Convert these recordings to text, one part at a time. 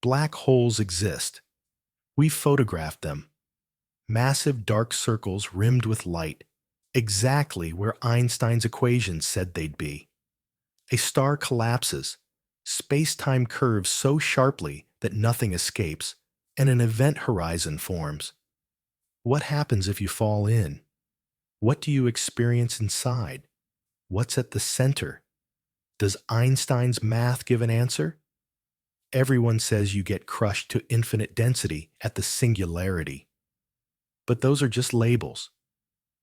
Black holes exist. We've photographed them. Massive dark circles rimmed with light, exactly where Einstein's equations said they'd be. A star collapses. Space-time curves so sharply that nothing escapes, and an event horizon forms. What happens if you fall in? What do you experience inside? What's at the center? Does Einstein's math give an answer? Everyone says you get crushed to infinite density at the singularity. But those are just labels.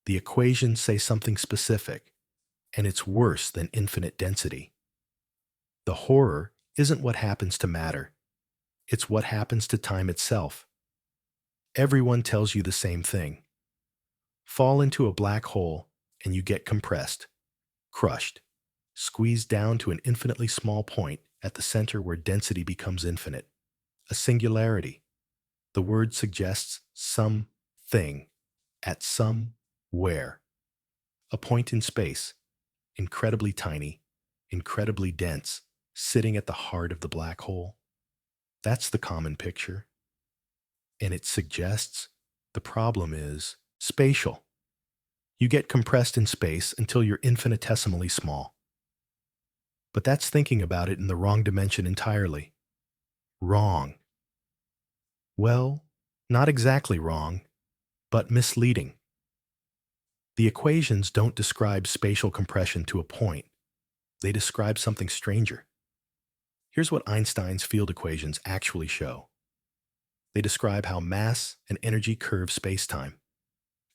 The equations say something specific, and it's worse than infinite density. The horror isn't what happens to matter. It's what happens to time itself. Everyone tells you the same thing. Fall into a black hole and you get compressed, crushed, squeezed down to an infinitely small point at the center where density becomes infinite. A singularity. The word suggests some thing at somewhere. A point in space, incredibly tiny, incredibly dense, sitting at the heart of the black hole. That's the common picture. And it suggests the problem is spatial. You get compressed in space until you're infinitesimally small. But that's thinking about it in the wrong dimension entirely. Wrong. Well, not exactly wrong, but misleading. The equations don't describe spatial compression to a point. They describe something stranger. Here's what Einstein's field equations actually show. They describe how mass and energy curve spacetime.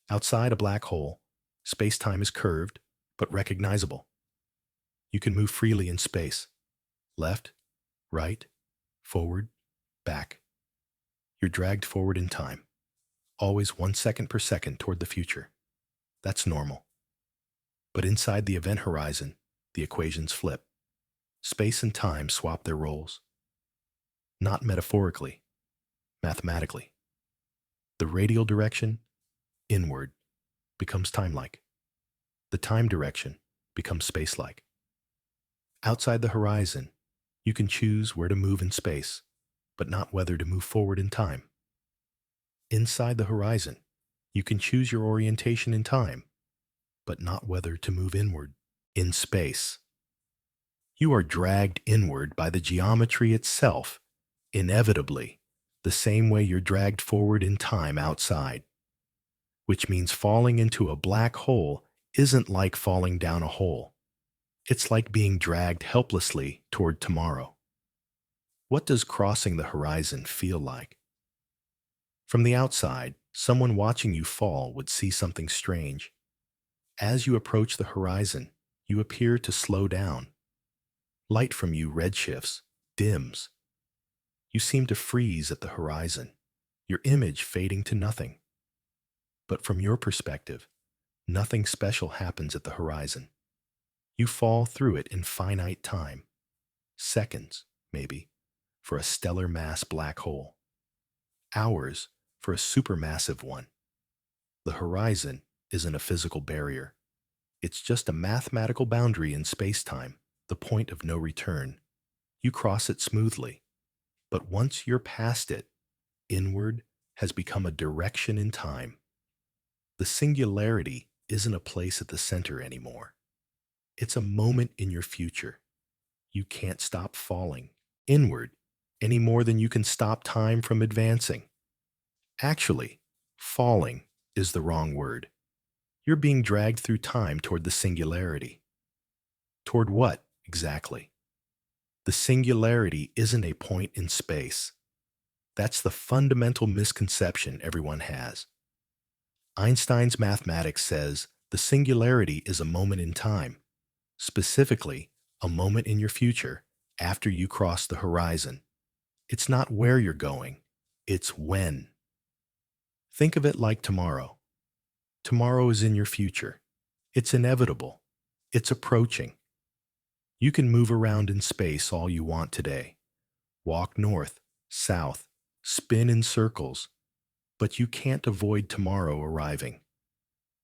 Outside a black hole, spacetime is curved, but recognizable. You can move freely in space. Left, right, forward, back. You're dragged forward in time, always 1 second per second toward the future. That's normal. But inside the event horizon, the equations flip. Space and time swap their roles. Not metaphorically, mathematically. The radial direction, inward, becomes time-like. The time direction becomes space-like. Outside the horizon, you can choose where to move in space, but not whether to move forward in time. Inside the horizon, you can choose your orientation in time, but not whether to move inward in space. You are dragged inward by the geometry itself, inevitably, the same way you're dragged forward in time outside. Which means falling into a black hole isn't like falling down a hole. It's like being dragged helplessly toward tomorrow. What does crossing the horizon feel like? From the outside, someone watching you fall would see something strange. As you approach the horizon, you appear to slow down. Light from you redshifts, dims. You seem to freeze at the horizon, your image fading to nothing. But from your perspective, nothing special happens at the horizon. You fall through it in finite time, seconds, maybe, for a stellar mass black hole, hours for a supermassive one. The horizon isn't a physical barrier. It's just a mathematical boundary in space-time, the point of no return. You cross it smoothly. But once you're past it, inward has become a direction in time. The singularity isn't a place at the center anymore. It's a moment in your future. You can't stop falling inward any more than you can stop time from advancing. Actually, falling is the wrong word. You're being dragged through time toward the singularity. Toward what, exactly? The singularity isn't a point in space. That's the fundamental misconception everyone has. Einstein's mathematics says the singularity is a moment in time, specifically a moment in your future after you cross the horizon. It's not where you're going, it's when. Think of it like tomorrow. Tomorrow is in your future. It's inevitable. It's approaching. You can move around in space all you want today. Walk north, south, spin in circles, but you can't avoid tomorrow arriving.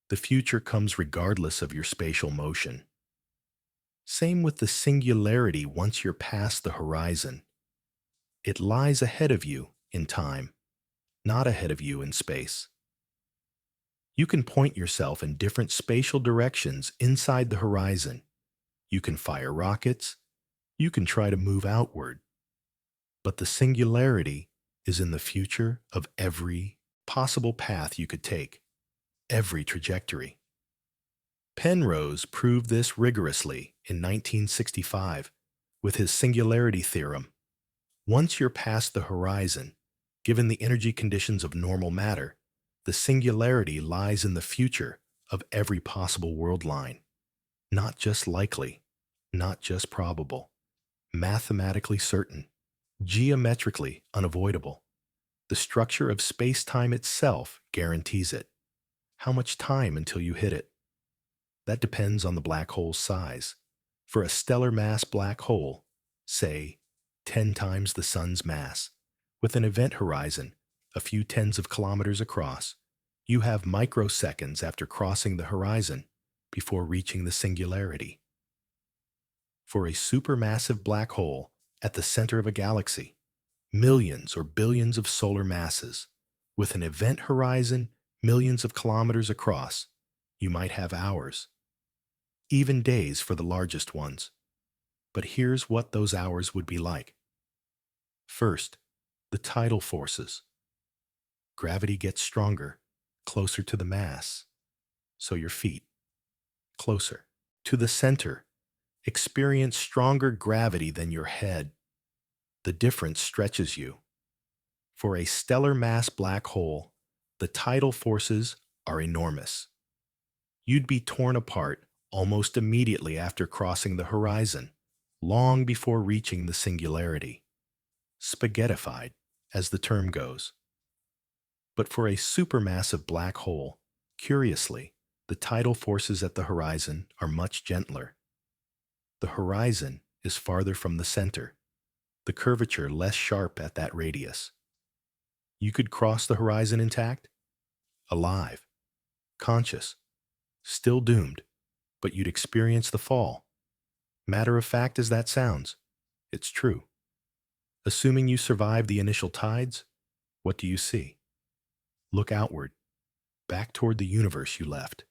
The future comes regardless of your spatial motion. Same with the singularity once you're past the horizon. It lies ahead of you in time, not ahead of you in space. You can point yourself in different spatial directions inside the horizon. You can fire rockets. You can try to move outward. But the singularity is in the future of every possible path you could take, every trajectory. Penrose proved this rigorously in 1965 with his singularity theorem. Once you're past the horizon, given the energy conditions of normal matter, the singularity lies in the future of every possible world line. Not just likely, not just probable, mathematically certain, geometrically unavoidable. The structure of space-time itself guarantees it. How much time until you hit it? That depends on the black hole's size. For a stellar mass black hole, say 10 times the sun's mass, with an event horizon a few tens of kilometers across, you have microseconds after crossing the horizon before reaching the singularity. For a supermassive black hole at the center of a galaxy, millions or billions of solar masses, with an event horizon millions of kilometers across, you might have hours, even days for the largest ones. But here's what those hours would be like. First, the tidal forces. Gravity gets stronger, closer to the mass, so your feet, closer. To the center, experience stronger gravity than your head. The difference stretches you. For a stellar mass black hole, the tidal forces are enormous. You'd be torn apart almost immediately after crossing the horizon, long before reaching the singularity. Spaghettified, as the term goes. But for a supermassive black hole, curiously, the tidal forces at the horizon are much gentler. The horizon is farther from the center, the curvature less sharp at that radius. You could cross the horizon intact, alive, conscious, still doomed, but you'd experience the fall. Matter of fact as that sounds, it's true. Assuming you survive the initial tides, what do you see? Look outward, back toward the universe you left.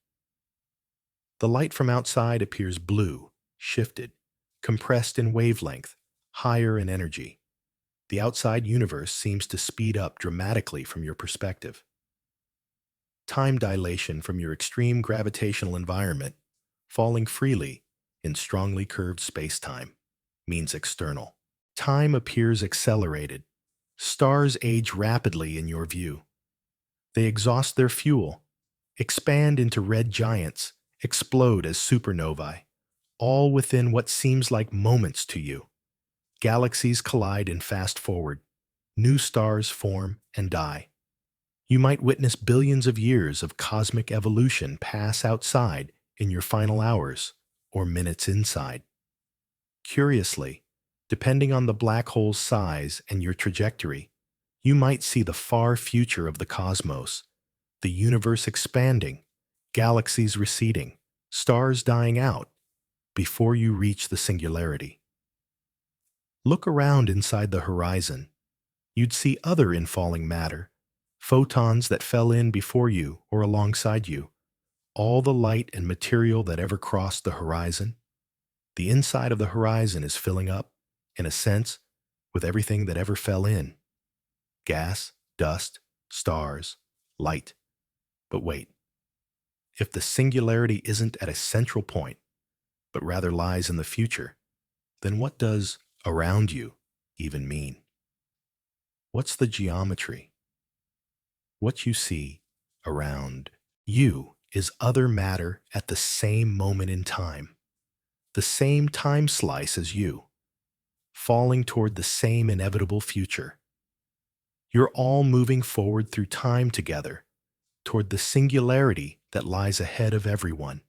The light from outside appears blue, shifted, compressed in wavelength, higher in energy. The outside universe seems to speed up dramatically from your perspective. Time dilation from your extreme gravitational environment, falling freely in strongly curved space-time, means external. Time appears accelerated. Stars age rapidly in your view. They exhaust their fuel, expand into red giants, explode as supernovae, all within what seems like moments to you. Galaxies collide and fast forward. New stars form and die. You might witness billions of years of cosmic evolution pass outside in your final hours or minutes inside. Curiously, depending on the black hole's size and your trajectory, you might see the far future of the cosmos, the universe expanding, galaxies receding, stars dying out, before you reach the singularity. Look around inside the horizon. You'd see other infalling matter, photons that fell in before you or alongside you, all the light and material that ever crossed the horizon. The inside of the horizon is filling up, in a sense, with everything that ever fell in. Gas, dust, stars, light. But wait, if the singularity isn't at a central point, but rather lies in the future, then what does around you even mean? What's the geometry? What you see around you is other matter at the same moment in time, the same time slice as you, falling toward the same inevitable future. You're all moving forward through time together, toward the singularity that lies ahead of everyone.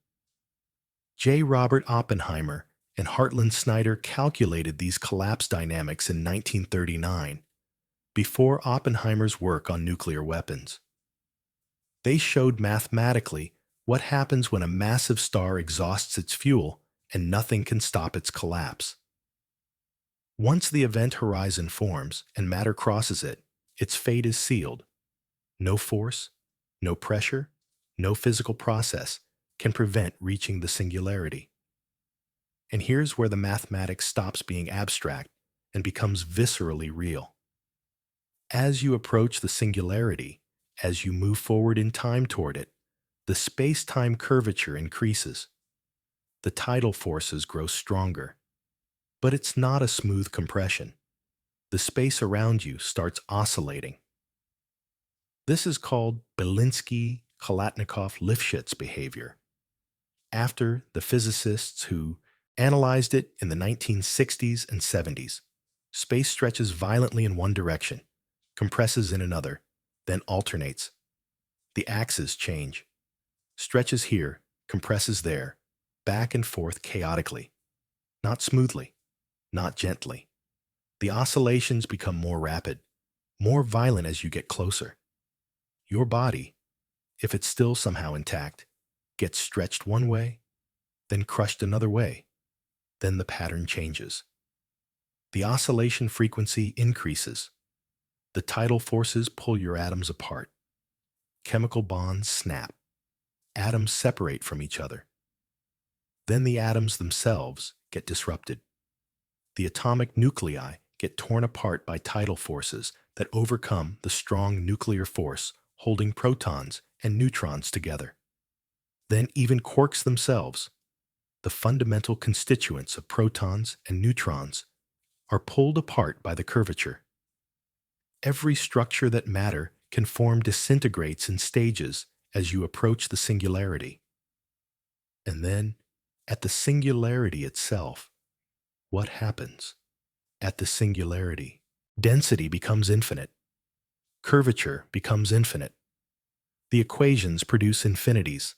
J. Robert Oppenheimer and Hartland Snyder calculated these collapse dynamics in 1939, before Oppenheimer's work on nuclear weapons. They showed mathematically what happens when a massive star exhausts its fuel and nothing can stop its collapse. Once the event horizon forms and matter crosses it, its fate is sealed. No force, no pressure, no physical process can prevent reaching the singularity. And here's where the mathematics stops being abstract and becomes viscerally real. As you approach the singularity, as you move forward in time toward it, the space-time curvature increases. The tidal forces grow stronger. But it's not a smooth compression. The space around you starts oscillating. This is called Belinsky-Kalatnikov-Lifshitz behavior. After the physicists who analyzed it in the 1960s and 70s, space stretches violently in one direction, compresses in another, then alternates. The axes change. Stretches here, compresses there, back and forth chaotically. Not smoothly, not gently. The oscillations become more rapid, more violent as you get closer. Your body, if it's still somehow intact, gets stretched one way, then crushed another way. Then the pattern changes. The oscillation frequency increases. The tidal forces pull your atoms apart. Chemical bonds snap. Atoms separate from each other. Then the atoms themselves get disrupted. The atomic nuclei get torn apart by tidal forces that overcome the strong nuclear force holding protons and neutrons together. Then even quarks themselves, the fundamental constituents of protons and neutrons, are pulled apart by the curvature. Every structure that matter can form disintegrates in stages as you approach the singularity. And then, at the singularity itself, what happens? At the singularity, density becomes infinite. Curvature becomes infinite. The equations produce infinities,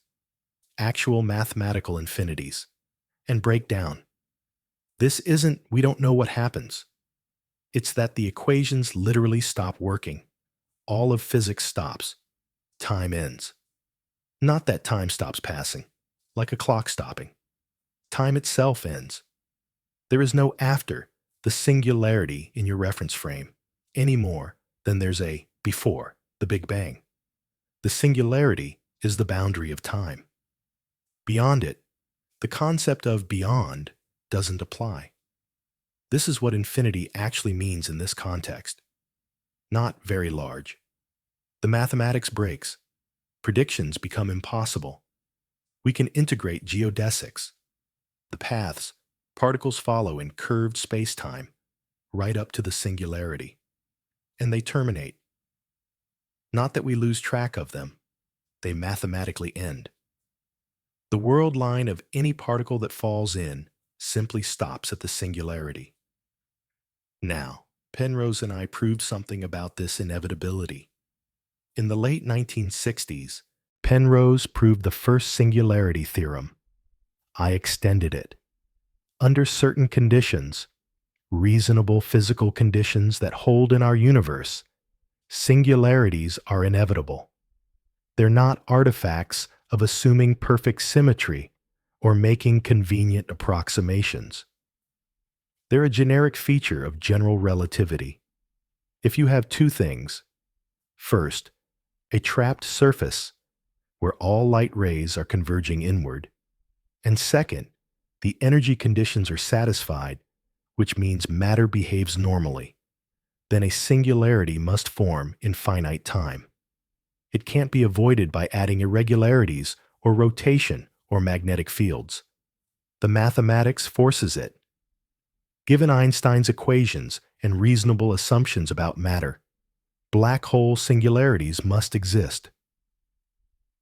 actual mathematical infinities, and break down. This isn't we don't know what happens. It's that the equations literally stop working. All of physics stops. Time ends. Not that time stops passing, like a clock stopping. Time itself ends. There is no after the singularity in your reference frame any more than there's a before the Big Bang. The singularity is the boundary of time. Beyond it, the concept of beyond doesn't apply. This is what infinity actually means in this context. Not very large. The mathematics breaks. Predictions become impossible. We can integrate geodesics. The paths particles follow in curved space-time, right up to the singularity. And they terminate. Not that we lose track of them. They mathematically end. The world line of any particle that falls in simply stops at the singularity. Now, Penrose and I proved something about this inevitability. In the late 1960s, Penrose proved the first singularity theorem. I extended it. Under certain conditions, reasonable physical conditions that hold in our universe, singularities are inevitable. They're not artifacts of assuming perfect symmetry or making convenient approximations. They're a generic feature of general relativity. If you have two things, first, a trapped surface where all light rays are converging inward, and second, the energy conditions are satisfied, which means matter behaves normally, then a singularity must form in finite time. It can't be avoided by adding irregularities or rotation or magnetic fields. The mathematics forces it. Given Einstein's equations and reasonable assumptions about matter, black hole singularities must exist.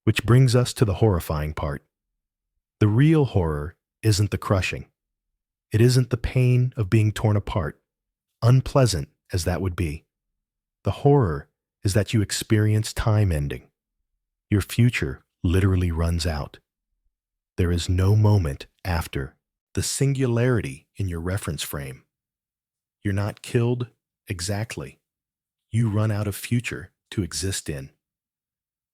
Which brings us to the horrifying part. The real horror isn't the crushing. It isn't the pain of being torn apart, unpleasant as that would be. The horror is that you experience time ending. Your future literally runs out. There is no moment after the singularity in your reference frame. You're not killed exactly. You run out of future to exist in.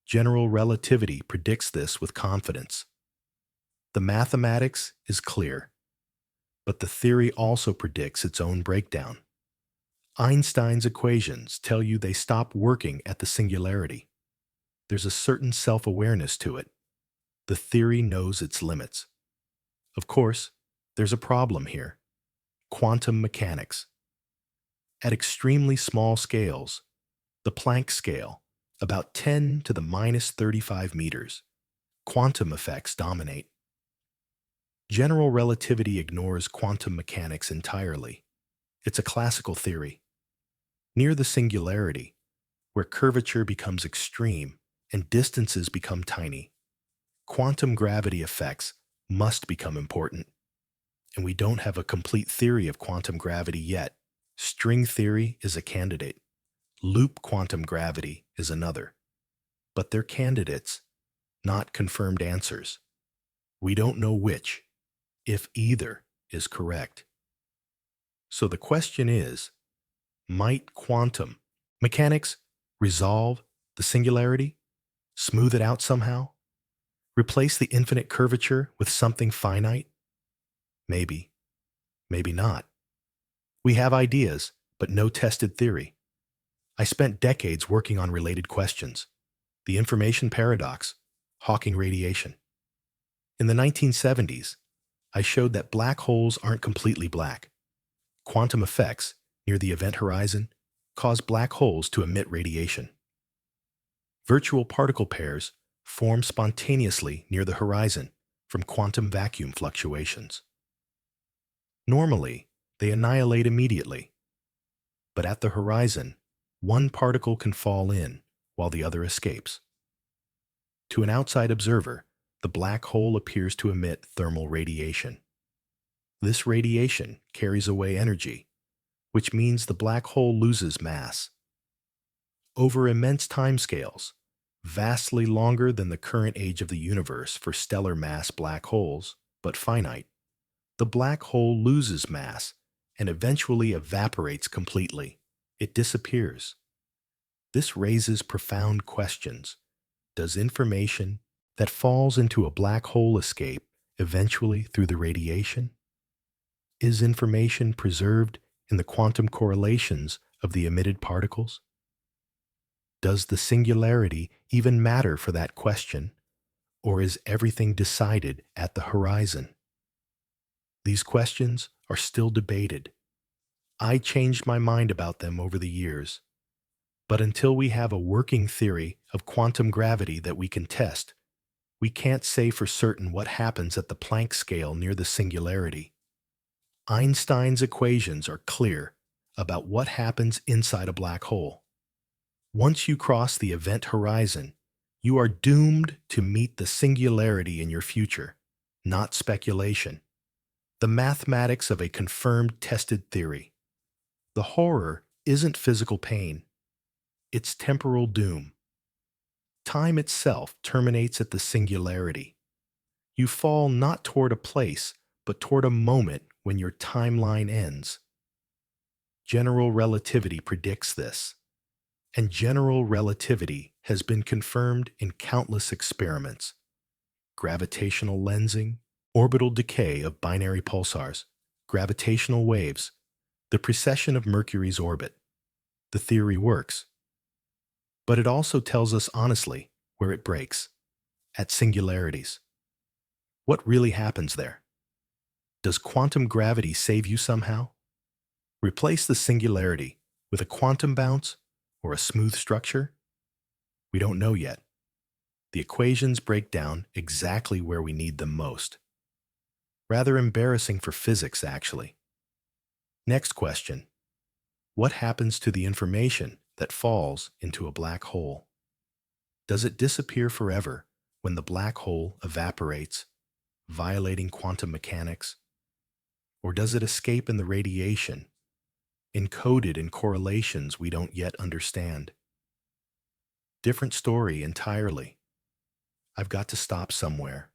General relativity predicts this with confidence. The mathematics is clear. But the theory also predicts its own breakdown. Einstein's equations tell you they stop working at the singularity. There's a certain self-awareness to it. The theory knows its limits. Of course, there's a problem here. Quantum mechanics. At extremely small scales, the Planck scale, about 10 to the minus 35 meters, quantum effects dominate. General relativity ignores quantum mechanics entirely. It's a classical theory. Near the singularity, where curvature becomes extreme and distances become tiny, quantum gravity effects must become important. And we don't have a complete theory of quantum gravity yet. String theory is a candidate. Loop quantum gravity is another. But they're candidates, not confirmed answers. We don't know which, if either, is correct. So the question is, might quantum mechanics resolve the singularity? Smooth it out somehow? Replace the infinite curvature with something finite? Maybe. Maybe not. We have ideas, but no tested theory. I spent decades working on related questions. The information paradox, Hawking radiation. In the 1970s, I showed that black holes aren't completely black. Quantum effects near the event horizon cause black holes to emit radiation. Virtual particle pairs form spontaneously near the horizon from quantum vacuum fluctuations. Normally, they annihilate immediately. But at the horizon, one particle can fall in while the other escapes. To an outside observer, the black hole appears to emit thermal radiation. This radiation carries away energy, which means the black hole loses mass. Over immense timescales, vastly longer than the current age of the universe for stellar mass black holes, but finite, the black hole loses mass and eventually evaporates completely. It disappears. This raises profound questions. Does information that falls into a black hole escape eventually through the radiation? Is information preserved in the quantum correlations of the emitted particles? Does the singularity even matter for that question, or is everything decided at the horizon? These questions are still debated. I changed my mind about them over the years. But until we have a working theory of quantum gravity that we can test, we can't say for certain what happens at the Planck scale near the singularity. Einstein's equations are clear about what happens inside a black hole. Once you cross the event horizon, you are doomed to meet the singularity in your future, not speculation. The mathematics of a confirmed, tested theory. The horror isn't physical pain. It's temporal doom. Time itself terminates at the singularity. You fall not toward a place, but toward a moment when your timeline ends. General relativity predicts this, and general relativity has been confirmed in countless experiments. Gravitational lensing, orbital decay of binary pulsars, gravitational waves, the precession of Mercury's orbit. The theory works. But it also tells us honestly where it breaks, at singularities. What really happens there? Does quantum gravity save you somehow? Replace the singularity with a quantum bounce or a smooth structure? We don't know yet. The equations break down exactly where we need them most. Rather embarrassing for physics, actually. Next question. What happens to the information that falls into a black hole? Does it disappear forever when the black hole evaporates, violating quantum mechanics? Or does it escape in the radiation, encoded in correlations we don't yet understand? Different story entirely. I've got to stop somewhere.